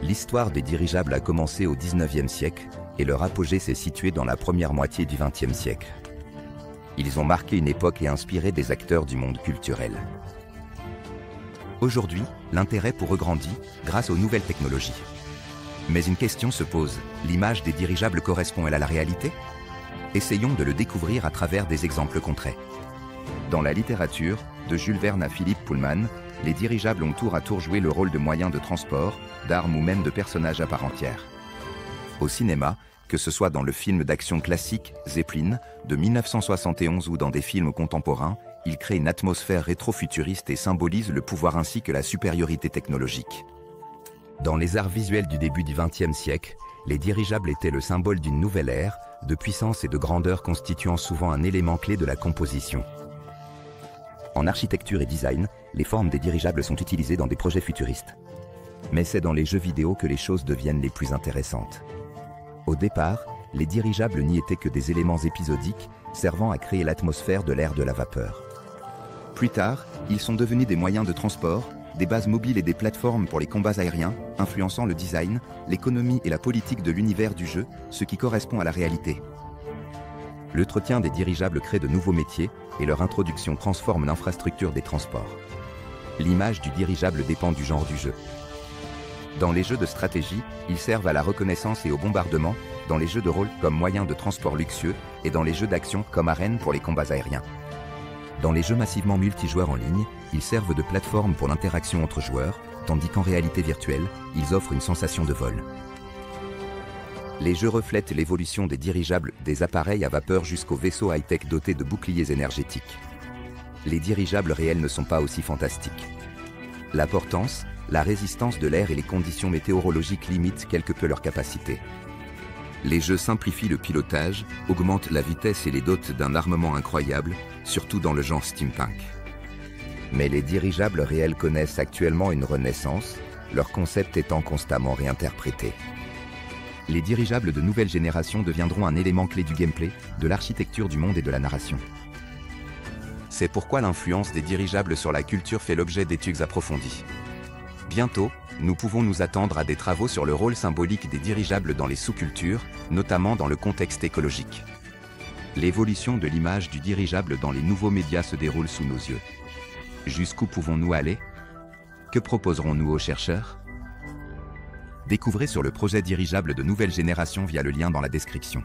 L'histoire des dirigeables a commencé au XIXe siècle et leur apogée s'est situé dans la première moitié du XXe siècle. Ils ont marqué une époque et inspiré des acteurs du monde culturel. Aujourd'hui, l'intérêt pour eux grandit grâce aux nouvelles technologies. Mais une question se pose, l'image des dirigeables correspond-elle à la réalité? Essayons de le découvrir à travers des exemples concrets. Dans la littérature, de Jules Verne à Philippe Pullman, les dirigeables ont tour à tour joué le rôle de moyens de transport, d'armes ou même de personnages à part entière. Au cinéma, que ce soit dans le film d'action classique Zeppelin de 1971 ou dans des films contemporains, ils créent une atmosphère rétro-futuriste et symbolisent le pouvoir ainsi que la supériorité technologique. Dans les arts visuels du début du XXe siècle, les dirigeables étaient le symbole d'une nouvelle ère, de puissance et de grandeur constituant souvent un élément clé de la composition. En architecture et design, les formes des dirigeables sont utilisées dans des projets futuristes. Mais c'est dans les jeux vidéo que les choses deviennent les plus intéressantes. Au départ, les dirigeables n'y étaient que des éléments épisodiques servant à créer l'atmosphère de l'ère de la vapeur. Plus tard, ils sont devenus des moyens de transport, des bases mobiles et des plateformes pour les combats aériens, influençant le design, l'économie et la politique de l'univers du jeu, ce qui correspond à la réalité. L'entretien des dirigeables crée de nouveaux métiers et leur introduction transforme l'infrastructure des transports. L'image du dirigeable dépend du genre du jeu. Dans les jeux de stratégie, ils servent à la reconnaissance et au bombardement, dans les jeux de rôle comme moyen de transport luxueux et dans les jeux d'action comme arène pour les combats aériens. Dans les jeux massivement multijoueurs en ligne, ils servent de plateforme pour l'interaction entre joueurs, tandis qu'en réalité virtuelle, ils offrent une sensation de vol. Les jeux reflètent l'évolution des dirigeables des appareils à vapeur jusqu'aux vaisseaux high-tech dotés de boucliers énergétiques. Les dirigeables réels ne sont pas aussi fantastiques. La portance, la résistance de l'air et les conditions météorologiques limitent quelque peu leur capacité. Les jeux simplifient le pilotage, augmentent la vitesse et les dotent d'un armement incroyable, surtout dans le genre steampunk. Mais les dirigeables réels connaissent actuellement une renaissance, leur concept étant constamment réinterprété. Les dirigeables de nouvelle génération deviendront un élément clé du gameplay, de l'architecture du monde et de la narration. C'est pourquoi l'influence des dirigeables sur la culture fait l'objet d'études approfondies. Bientôt, nous pouvons nous attendre à des travaux sur le rôle symbolique des dirigeables dans les sous-cultures, notamment dans le contexte écologique. L'évolution de l'image du dirigeable dans les nouveaux médias se déroule sous nos yeux. Jusqu'où pouvons-nous aller? Que proposerons-nous aux chercheurs? Découvrez sur le projet dirigeable de nouvelle génération via le lien dans la description.